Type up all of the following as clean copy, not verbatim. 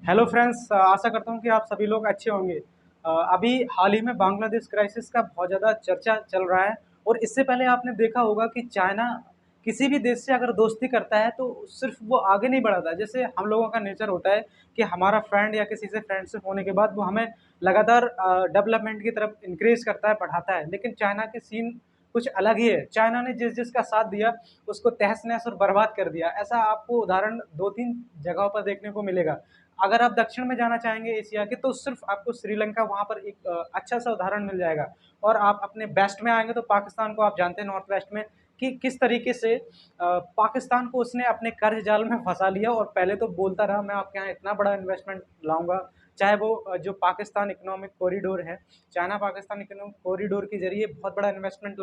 Hello friends, आशा करता हूँ कि आप सभी लोग अच्छे होंगे। अभी हाल ही में बांग्लादेश क्राइसिस का बहुत ज़्यादा चर्चा चल रहा है। और इससे पहले आपने देखा होगा कि चाइना किसी भी देश से अगर दोस्ती करता है तो सिर्फ वो आगे नहीं बढ़ाता। जैसे हम लोगों का नेचर होता है कि हमारा फ्रेंड या किसी से फ्रेंडशिप होने के बाद वो हमें लगातार डेवलपमेंट की तरफ इंक्रेज करता है, बढ़ाता है। लेकिन चाइना के सीन कुछ अलग ही है। चाइना ने जिस जिसका साथ दिया उसको तहस नहस और बर्बाद कर दिया। ऐसा आपको उदाहरण दो तीन जगहों पर देखने को मिलेगा। अगर आप दक्षिण में जाना चाहेंगे एशिया के, तो सिर्फ आपको श्रीलंका वहाँ पर एक अच्छा सा उदाहरण मिल जाएगा। और आप अपने वेस्ट में आएंगे तो पाकिस्तान को आप जानते हैं, नॉर्थ वेस्ट में, कि किस तरीके से पाकिस्तान को उसने अपने कर्ज जाल में फंसा लिया। और पहले तो बोलता रहा मैं आपके यहाँ इतना बड़ा इन्वेस्टमेंट लाऊंगा, चाहे वो जो पाकिस्तान इकोनॉमिक कॉरिडोर है, चाइना पाकिस्तान इकोनॉमिक कॉरिडोर के जरिए बहुत बड़ा इन्वेस्टमेंट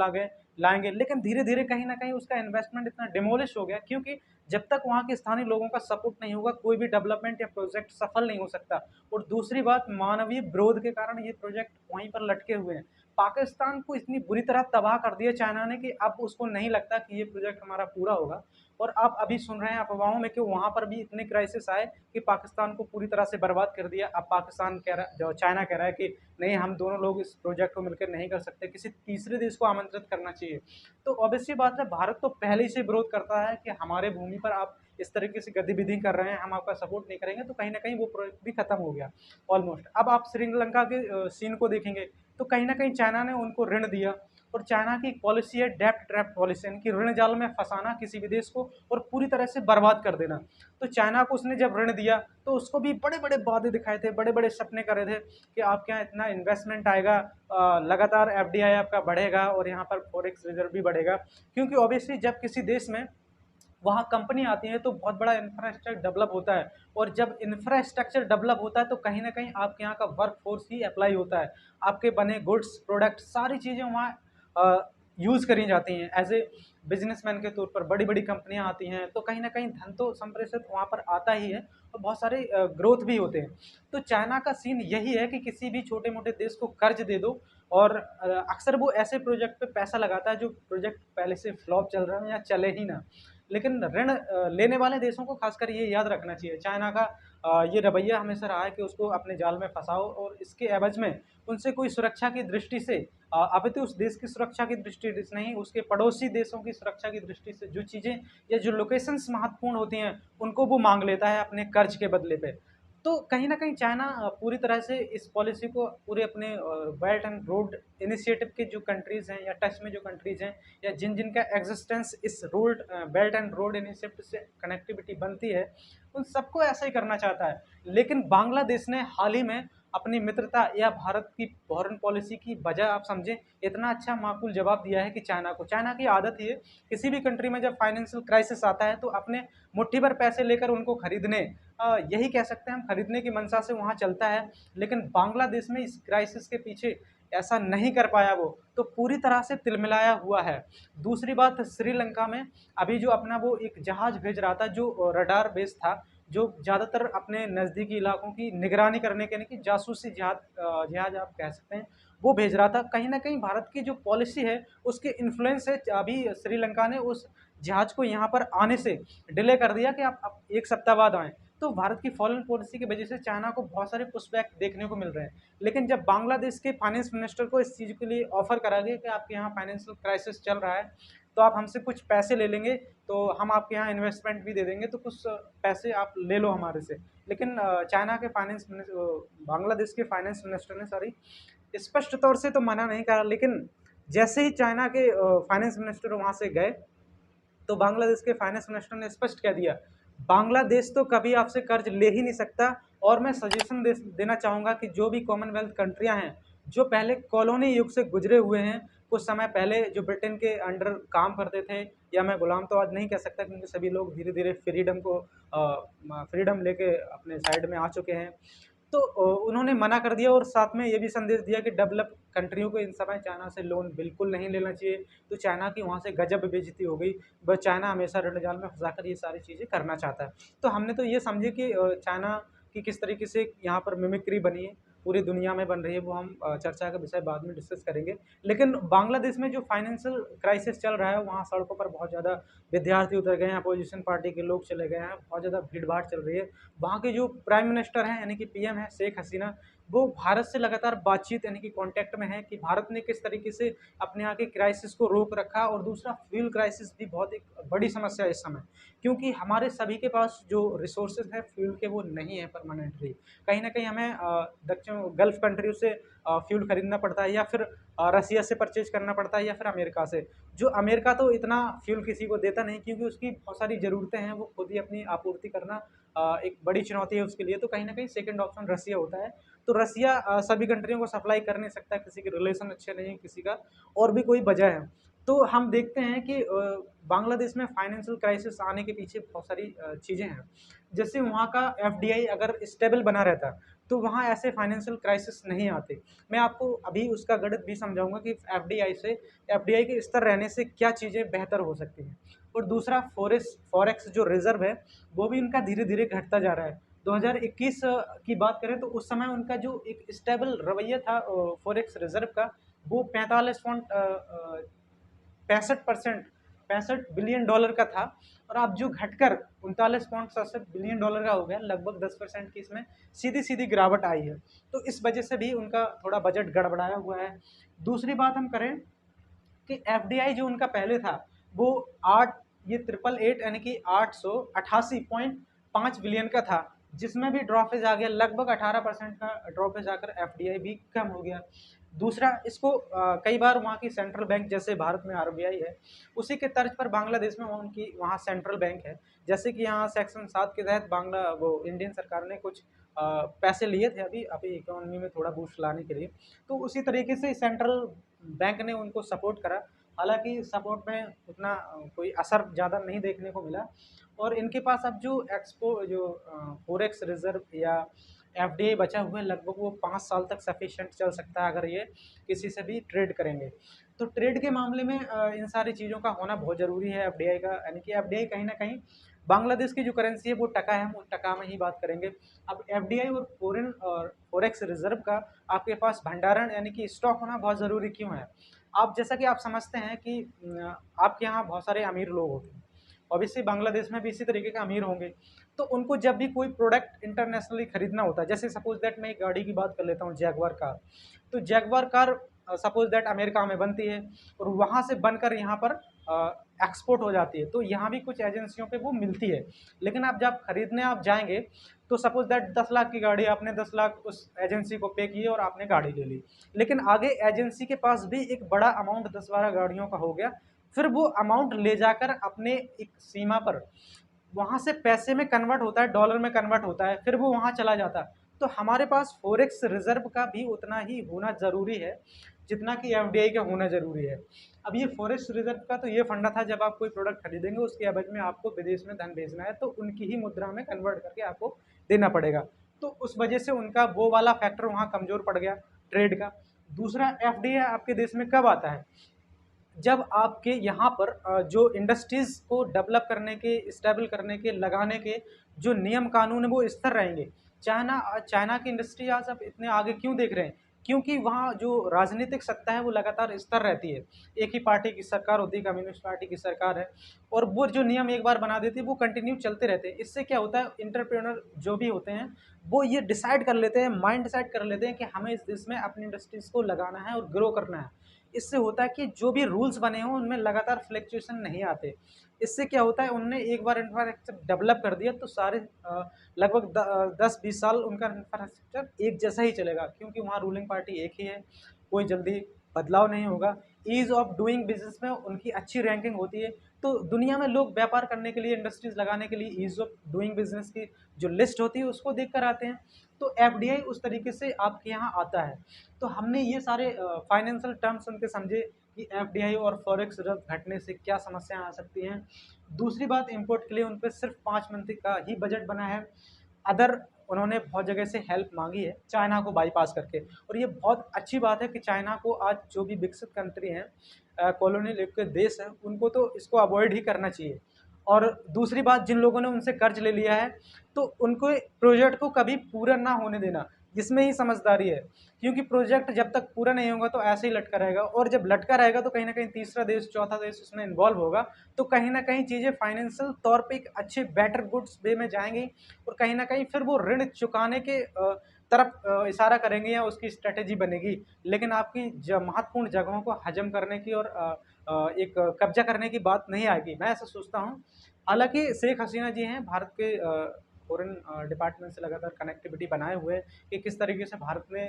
लाएंगे। लेकिन धीरे धीरे कहीं ना कहीं उसका इन्वेस्टमेंट इतना डिमोलिश हो गया, क्योंकि जब तक वहाँ के स्थानीय लोगों का सपोर्ट नहीं होगा कोई भी डेवलपमेंट या प्रोजेक्ट सफल नहीं हो सकता। और दूसरी बात, मानवीय विरोध के कारण ये प्रोजेक्ट वहीं पर लटके हुए हैं। पाकिस्तान को इतनी बुरी तरह तबाह कर दिया चाइना ने कि अब उसको नहीं लगता कि ये प्रोजेक्ट हमारा पूरा होगा। और आप अभी सुन रहे हैं अफवाहों में कि वहां पर भी इतने क्राइसिस आए कि पाकिस्तान को पूरी तरह से बर्बाद कर दिया। अब पाकिस्तान कह रहा, जो चाइना कह रहा है कि नहीं, हम दोनों लोग इस प्रोजेक्ट को मिलकर नहीं कर सकते, किसी तीसरे देश को आमंत्रित करना चाहिए। तो ऑब्वियसली बात है, भारत तो पहले से विरोध करता है कि हमारे भूमि पर आप इस तरीके से गतिविधि कर रहे हैं, हम आपका सपोर्ट नहीं करेंगे। तो कहीं ना कहीं वो प्रोजेक्ट भी खत्म हो गया ऑलमोस्ट। अब आप श्रीलंका के सीन को देखेंगे तो कहीं ना कहीं चाइना ने उनको ऋण दिया। और चाइना की पॉलिसी है डेप्ट ट्रैप पॉलिसी, यानी ऋण जाल में फंसाना किसी भी देश को और पूरी तरह से बर्बाद कर देना। तो चाइना को उसने जब ऋण दिया तो उसको भी बड़े बड़े वादे दिखाए थे, बड़े बड़े सपने करे थे कि आपके यहाँ इतना इन्वेस्टमेंट आएगा, लगातार एफडीआई आपका बढ़ेगा और यहाँ पर फॉरेक्स रिजर्व भी बढ़ेगा। क्योंकि ऑब्वियसली जब किसी देश में वहाँ कंपनी आती है तो बहुत बड़ा इंफ्रास्ट्रक्चर डेवलप होता है। और जब इंफ्रास्ट्रक्चर डेवलप होता है तो कहीं ना कहीं आपके यहाँ का वर्क फोर्स ही अप्लाई होता है। आपके बने गुड्स प्रोडक्ट सारी चीज़ें वहाँ यूज़ करी जाती हैं एज ए बिजनेसमैन के तौर पर। बड़ी बड़ी कंपनियां आती हैं तो कहीं ना कहीं धन तो संप्रेषित वहाँ पर आता ही है और बहुत सारे ग्रोथ भी होते हैं। तो चाइना का सीन यही है कि किसी भी छोटे मोटे देश को कर्ज दे दो। और अक्सर वो ऐसे प्रोजेक्ट पे पैसा लगाता है जो प्रोजेक्ट पहले से फ्लॉप चल रहा है या चले ही ना। लेकिन ऋण लेने वाले देशों को खासकर ये याद रखना चाहिए, चाइना का ये रवैया हमेशा रहा है कि उसको अपने जाल में फंसाओ और इसके एवज में उनसे कोई सुरक्षा की दृष्टि से, अपितु उस देश की सुरक्षा की दृष्टि से नहीं, उसके पड़ोसी देशों की सुरक्षा की दृष्टि से जो चीज़ें या जो लोकेशंस महत्वपूर्ण होती हैं उनको वो मांग लेता है अपने कर्ज के बदले पे। तो कहीं ना कहीं चाइना पूरी तरह से इस पॉलिसी को पूरे अपने बेल्ट एंड रोड इनिशिएटिव के जो कंट्रीज हैं या टच में जो कंट्रीज हैं या जिन जिनका एग्जिस्टेंस इस road belt and road initiative से कनेक्टिविटी बनती है, उन सबको ऐसा ही करना चाहता है। लेकिन बांग्लादेश ने हाल ही में अपनी मित्रता या भारत की फॉरेन पॉलिसी की वजह आप समझें इतना अच्छा माकूल जवाब दिया है कि चाइना को, चाइना की आदत ही है किसी भी कंट्री में जब फाइनेंशियल क्राइसिस आता है तो अपने मुट्ठी भर पैसे लेकर उनको खरीदने, यही कह सकते हैं हम, खरीदने की मंशा से वहाँ चलता है। लेकिन बांग्लादेश में इस क्राइसिस के पीछे ऐसा नहीं कर पाया वो, तो पूरी तरह से तिलमिलाया हुआ है। दूसरी बात, श्रीलंका में अभी जो अपना वो एक जहाज भेज रहा था जो रडार बेस था, जो ज़्यादातर अपने नज़दीकी इलाकों की निगरानी करने के, कि जासूसी जहाज, जहाज आप कह सकते हैं, वो भेज रहा था। कहीं ना कहीं भारत की जो पॉलिसी है उसके इन्फ्लुएंस से अभी श्रीलंका ने उस जहाज को यहाँ पर आने से डिले कर दिया कि आप एक सप्ताह बाद आएँ। तो भारत की फॉरेन पॉलिसी की वजह से चाइना को बहुत सारे पुशबैक देखने को मिल रहे हैं। लेकिन जब बांग्लादेश के फाइनेंस मिनिस्टर को इस चीज़ के लिए ऑफर करा गया कि आपके यहाँ फाइनेंशियल क्राइसिस चल रहा है तो आप हमसे कुछ पैसे ले लेंगे, तो हम आपके यहाँ इन्वेस्टमेंट भी दे देंगे, तो कुछ पैसे आप ले लो हमारे से। लेकिन चाइना के बांग्लादेश के फाइनेंस मिनिस्टर ने सॉरी स्पष्ट तौर से तो मना नहीं करा। लेकिन जैसे ही चाइना के फाइनेंस मिनिस्टर वहाँ से गए तो बांग्लादेश के फाइनेंस मिनिस्टर ने स्पष्ट कह दिया, बांग्लादेश तो कभी आपसे कर्ज ले ही नहीं सकता। और मैं सजेशन देना चाहूँगा कि जो भी कॉमनवेल्थ कंट्रियाँ हैं जो पहले कॉलोनी युग से गुजरे हुए हैं, कुछ समय पहले जो ब्रिटेन के अंडर काम करते थे, या मैं गुलाम तो आज नहीं कह सकता क्योंकि सभी लोग धीरे धीरे फ्रीडम लेके अपने साइड में आ चुके हैं। तो उन्होंने मना कर दिया और साथ में ये भी संदेश दिया कि डेवलप कंट्रियों को इन समय चाइना से लोन बिल्कुल नहीं लेना चाहिए। तो चाइना की वहाँ से गजब बेइज्जती हो गई। बस चाइना हमेशा ऋण जाल में फंसाकर ये सारी चीज़ें करना चाहता है। तो हमने तो ये समझे कि चाइना की किस तरीके से यहाँ पर मिमिक्री बनी है। पूरी दुनिया में बन रही है, वो हम चर्चा का विषय बाद में डिस्कस करेंगे। लेकिन बांग्लादेश में जो फाइनेंशियल क्राइसिस चल रहा है, वहाँ सड़कों पर बहुत ज़्यादा विद्यार्थी उतर गए हैं, अपोजिशन पार्टी के लोग चले गए हैं, बहुत ज़्यादा भीड़-भाड़ चल रही है। वहाँ के जो प्राइम मिनिस्टर हैं, यानी कि पीएम है शेख हसीना, वो भारत से लगातार बातचीत यानी कि कॉन्टैक्ट में है कि भारत ने किस तरीके से अपने यहाँ के क्राइसिस को रोक रखा। और दूसरा फ्यूल क्राइसिस भी बहुत एक बड़ी समस्या है इस समय, क्योंकि हमारे सभी के पास जो रिसोर्सेज है फ्यूल के, वो नहीं है परमानेंटली। कहीं ना कहीं हमें दक्षिण गल्फ कंट्रियों से फ्यूल खरीदना पड़ता है, या फिर रसिया से परचेज करना पड़ता है, या फिर अमेरिका से। जो अमेरिका तो इतना फ्यूल किसी को देता नहीं, क्योंकि उसकी बहुत सारी ज़रूरतें हैं, वो खुद ही अपनी आपूर्ति करना एक बड़ी चुनौती है उसके लिए। तो कहीं ना कहीं सेकंड ऑप्शन रसिया होता है। तो रसिया सभी कंट्रियों को सप्लाई कर नहीं सकता, किसी के रिलेशन अच्छे नहीं है किसी का, और भी कोई वजह है। तो हम देखते हैं कि बांग्लादेश में फाइनेंशियल क्राइसिस आने के पीछे बहुत सारी चीज़ें हैं। जैसे वहाँ का एफडीआई अगर स्टेबल बना रहता, तो वहाँ ऐसे फाइनेंशियल क्राइसिस नहीं आते। मैं आपको अभी उसका गणित भी समझाऊंगा कि एफडीआई के स्तर रहने से क्या चीज़ें बेहतर हो सकती हैं। और दूसरा फॉरेक्स जो रिजर्व है, वो भी उनका धीरे धीरे घटता जा रहा है। 2021 की बात करें तो उस समय उनका जो एक स्टेबल रवैया था फॉरेक्स रिजर्व का, वो 65 बिलियन डॉलर का था। और अब जो घटकर 39.67 बिलियन डॉलर का हो गया, लगभग 10% की इसमें सीधी सीधी गिरावट आई है। तो इस वजह से भी उनका थोड़ा बजट गड़बड़ाया हुआ है। दूसरी बात हम करें कि एफडीआई जो उनका पहले था, वो आठ ये 888 यानी कि 888.5 बिलियन का था, जिसमें भी ड्रॉपेज आ गया, लगभग 18% का ड्रॉपेज आकर एफडीआई भी कम हो गया। दूसरा, इसको कई बार वहाँ की सेंट्रल बैंक, जैसे भारत में आरबीआई है, उसी के तर्ज पर बांग्लादेश में उनकी वहाँ सेंट्रल बैंक है। जैसे कि यहाँ सेक्शन 7 के तहत इंडियन सरकार ने कुछ पैसे लिए थे अभी अभी इकोनॉमी में थोड़ा बूस्ट लाने के लिए। तो उसी तरीके से सेंट्रल बैंक ने उनको सपोर्ट करा। हालांकि सपोर्ट में उतना कोई असर ज़्यादा नहीं देखने को मिला। और इनके पास अब जो फॉरेक्स रिजर्व या एफडीआई बचा हुआ है, लगभग वो 5 साल तक सफिशिएंट चल सकता है, अगर ये किसी से भी ट्रेड करेंगे। तो ट्रेड के मामले में इन सारी चीज़ों का होना बहुत ज़रूरी है एफडीआई का, यानी कि एफडीआई कहीं ना कहीं बांग्लादेश की जो करेंसी है वो टका है, हम उस टका में ही बात करेंगे। अब एफडीआई और फॉरेक्स रिजर्व का आपके पास भंडारण यानी कि स्टॉक होना बहुत ज़रूरी क्यों है? आप जैसा कि आप समझते हैं कि आपके यहाँ बहुत सारे अमीर लोग होते हैं, ऑब्वियसली बांग्लादेश में भी इसी तरीके के अमीर होंगे। तो उनको जब भी कोई प्रोडक्ट इंटरनेशनली खरीदना होता है, जैसे सपोज दैट मैं एक गाड़ी की बात कर लेता हूँ, जैगवार कार। तो Jaguar car suppose that America में बनती है, और वहाँ से बनकर यहाँ पर एक्सपोर्ट हो जाती है। तो यहाँ भी कुछ एजेंसियों पे वो मिलती है। लेकिन आप जब खरीदने आप जाएंगे, तो सपोज दैट 10 लाख की गाड़ी, आपने 10 लाख उस एजेंसी को पे किए और आपने गाड़ी ले ली। लेकिन आगे एजेंसी के पास भी एक बड़ा अमाउंट 10-12 गाड़ियों का हो गया। फिर वो अमाउंट ले जाकर अपने एक सीमा पर वहाँ से पैसे में कन्वर्ट होता है, डॉलर में कन्वर्ट होता है, फिर वो वहाँ चला जाता है। तो हमारे पास फॉरेक्स रिजर्व का भी उतना ही होना ज़रूरी है, जितना कि एफडीआई का होना ज़रूरी है। अब ये फॉरेक्स रिजर्व का तो ये फंडा था, जब आप कोई प्रोडक्ट खरीदेंगे उसके एवज में आपको विदेश में धन भेजना है, तो उनकी ही मुद्रा में कन्वर्ट करके आपको देना पड़ेगा। तो उस वजह से उनका वो वाला फैक्टर वहाँ कमज़ोर पड़ गया ट्रेड का। दूसरा, एफडीआई आपके देश में कब आता है? जब आपके यहाँ पर जो इंडस्ट्रीज़ को डेवलप करने के, स्टेबल करने के, लगाने के जो नियम कानून है वो स्थिर रहेंगे। चाइना की इंडस्ट्री आज आप इतने आगे क्यों देख रहे हैं? क्योंकि वहाँ जो राजनीतिक सत्ता है वो लगातार स्थिर रहती है। एक ही पार्टी की सरकार होती है, कम्युनिस्ट पार्टी की सरकार है, और वो जो नियम एक बार बना देती है वो कंटिन्यू चलते रहते हैं। इससे क्या होता है, एंटरप्रेन्योर जो भी होते हैं वो ये डिसाइड कर लेते हैं, माइंड डिसाइड कर लेते हैं कि हमें इस देश में अपनी इंडस्ट्रीज़ को लगाना है और ग्रो करना है। इससे होता है कि जो भी रूल्स बने हों उनमें लगातार फ्लक्चुएशन नहीं आते। इससे क्या होता है, उनने एक बार इंफ्रास्ट्रक्चर डेवलप कर दिया तो सारे लगभग 10-20 साल उनका इंफ्रास्ट्रक्चर एक जैसा ही चलेगा, क्योंकि वहाँ रूलिंग पार्टी एक ही है, कोई जल्दी बदलाव नहीं होगा। ईज़ ऑफ डूइंग बिजनेस में उनकी अच्छी रैंकिंग होती है। तो दुनिया में लोग व्यापार करने के लिए, इंडस्ट्रीज़ लगाने के लिए ईज़ ऑफ डूइंग बिजनेस की जो लिस्ट होती है उसको देख कर आते हैं। तो एफडीआई उस तरीके से आपके यहाँ आता है। तो हमने ये सारे फाइनेंशियल टर्म्स उनके समझे कि एफडीआई और फॉरेक्स रिजर्व घटने से क्या समस्याएं आ सकती हैं। दूसरी बात, इंपोर्ट के लिए उन पर सिर्फ 5 मंथ का ही बजट बना है। अदर उन्होंने बहुत जगह से हेल्प मांगी है चाइना को बाईपास करके, और ये बहुत अच्छी बात है कि चाइना को आज जो भी विकसित कंट्री हैं, कॉलोनियल युग के देश हैं, उनको तो इसको अवॉइड ही करना चाहिए। और दूसरी बात, जिन लोगों ने उनसे कर्ज ले लिया है, तो उनको प्रोजेक्ट को कभी पूरा ना होने देना, इसमें ही समझदारी है, क्योंकि प्रोजेक्ट जब तक पूरा नहीं होगा तो ऐसे ही लटका रहेगा, और जब लटका रहेगा तो कहीं ना कहीं तीसरा देश, चौथा देश उसमें इन्वॉल्व होगा, तो कहीं ना कहीं चीज़ें फाइनेंशियल तौर पे एक अच्छे बेटर गुड्स वे में जाएंगी, और कहीं ना कहीं फिर वो ऋण चुकाने के तरफ इशारा करेंगे या उसकी स्ट्रेटेजी बनेगी। लेकिन आपकी महत्वपूर्ण जगहों को हजम करने की और एक कब्जा करने की बात नहीं आएगी, मैं ऐसा सोचता हूँ। हालांकि शेख हसीना जी हैं भारत के फॉरेन डिपार्टमेंट से लगातार कनेक्टिविटी बनाए हुए हैं कि किस तरीके से भारत ने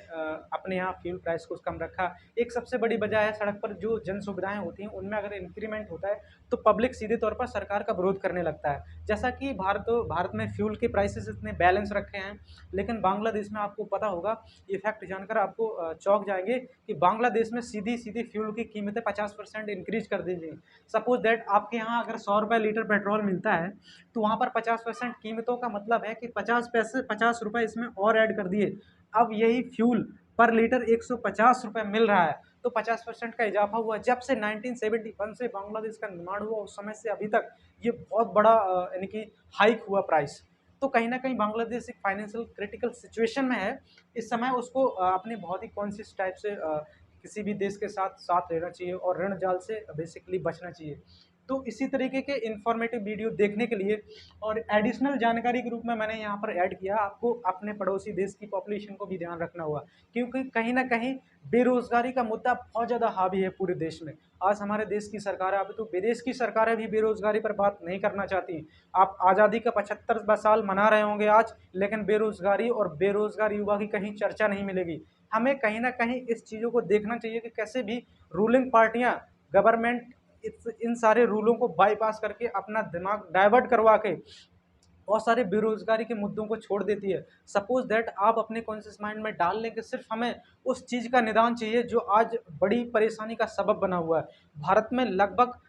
अपने यहाँ फ्यूल प्राइस को कम रखा। एक सबसे बड़ी वजह है सड़क पर जो जन सुविधाएं होती हैं उनमें अगर इंक्रीमेंट होता है तो पब्लिक सीधे तौर पर सरकार का विरोध करने लगता है। जैसा कि भारत में फ्यूल के प्राइसेस इतने बैलेंस रखे हैं, लेकिन बांग्लादेश में आपको पता होगा, ये फैक्ट जानकर आपको चौंक जाएंगे कि बांग्लादेश में सीधी सीधी फ्यूल की कीमतें 50% इंक्रीज कर दी गई। सपोज दैट आपके यहाँ अगर 100 रुपये लीटर पेट्रोल मिलता है, तो वहाँ पर 50% कीमतों का मतलब है कि 50 रुपये इसमें और ऐड कर दिए। अब यही फ्यूल पर लीटर 150 रुपये मिल रहा है, तो 50% का इजाफा हुआ। जब से 1971 से बांग्लादेश का निर्माण हुआ उस समय से अभी तक ये बहुत बड़ा यानी कि हाइक हुआ प्राइस। तो कहीं ना कहीं बांग्लादेश एक फाइनेंशियल क्रिटिकल सिचुएशन में है इस समय। उसको अपने बहुत ही कॉन्शियस टाइप से किसी भी देश के साथ साथ रहना चाहिए और ऋण जाल से बेसिकली बचना चाहिए। तो इसी तरीके के इन्फॉर्मेटिव वीडियो देखने के लिए और एडिशनल जानकारी के रूप में मैंने यहाँ पर ऐड किया, आपको अपने पड़ोसी देश की पॉपुलेशन को भी ध्यान रखना होगा, क्योंकि कहीं ना कहीं बेरोजगारी का मुद्दा बहुत ज़्यादा हावी है पूरे देश में। आज हमारे देश की सरकार है, अभी तो विदेश की सरकारें भी बेरोजगारी पर बात नहीं करना चाहती। आप आज़ादी का 75वां साल मना रहे होंगे आज, लेकिन बेरोजगारी और बेरोजगार युवा की कहीं चर्चा नहीं मिलेगी। हमें कहीं ना कहीं इस चीज़ों को देखना चाहिए कि कैसे भी रूलिंग पार्टियां, गवर्नमेंट इन सारे रूलों को बाईपास करके अपना दिमाग डाइवर्ट करवा के बहुत सारे बेरोजगारी के मुद्दों को छोड़ देती है। सपोज दैट आप अपने कॉन्शियस माइंड में डाल लें कि सिर्फ हमें उस चीज़ का निदान चाहिए जो आज बड़ी परेशानी का सबब बना हुआ है। भारत में लगभग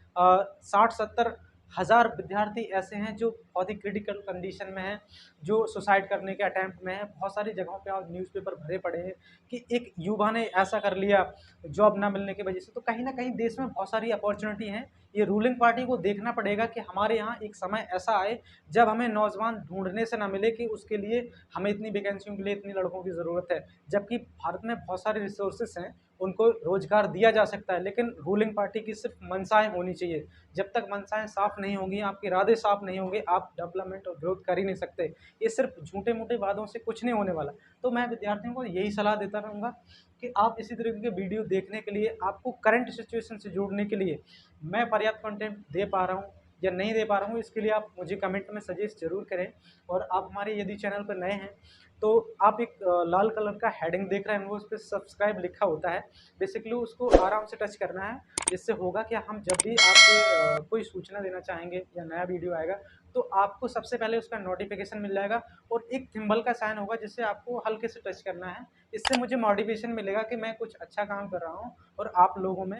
60-70 हज़ार विद्यार्थी ऐसे हैं जो बहुत ही क्रिटिकल कंडीशन में हैं, जो सुसाइड करने के अटैम्प्ट में हैं। बहुत सारी जगहों पे आज न्यूज़पेपर भरे पड़े हैं कि एक युवा ने ऐसा कर लिया जॉब ना मिलने की वजह से। तो कहीं ना कहीं देश में बहुत सारी अपॉर्चुनिटी हैं। ये रूलिंग पार्टी को देखना पड़ेगा कि हमारे यहाँ एक समय ऐसा आए जब हमें नौजवान ढूंढने से ना मिले कि उसके लिए हमें इतनी वैकेंसियों के लिए इतनी लड़कों की ज़रूरत है, जबकि भारत में बहुत सारे रिसोर्सेस हैं, उनको रोजगार दिया जा सकता है। लेकिन रूलिंग पार्टी की सिर्फ मनसाएं होनी चाहिए। जब तक मनसाएं साफ नहीं होंगी, आपके इरादे साफ नहीं होंगे, आप डेवलपमेंट और ग्रोथ कर ही नहीं सकते। ये सिर्फ झूठे मूठे वादों से कुछ नहीं होने वाला। तो मैं विद्यार्थियों को यही सलाह देता रहूँगा कि आप इसी तरीके के वीडियो देखने के लिए, आपको करंट सिचुएशन से जोड़ने के लिए मैं पर्याप्त कंटेंट दे पा रहा हूँ या नहीं दे पा रहा हूँ, इसके लिए आप मुझे कमेंट में सजेस्ट जरूर करें। और आप हमारे यदि चैनल पर नए हैं तो आप एक लाल कलर का हेडिंग देख रहे हैं, वो उस पर सब्सक्राइब लिखा होता है। बेसिकली उसको आराम से टच करना है, जिससे होगा कि हम जब भी आपको कोई सूचना देना चाहेंगे या नया वीडियो आएगा तो आपको सबसे पहले उसका नोटिफिकेशन मिल जाएगा, और एक थिम्बल का साइन होगा जिससे आपको हल्के से टच करना है। इससे मुझे मोटिवेशन मिलेगा कि मैं कुछ अच्छा काम कर रहा हूँ और आप लोगों में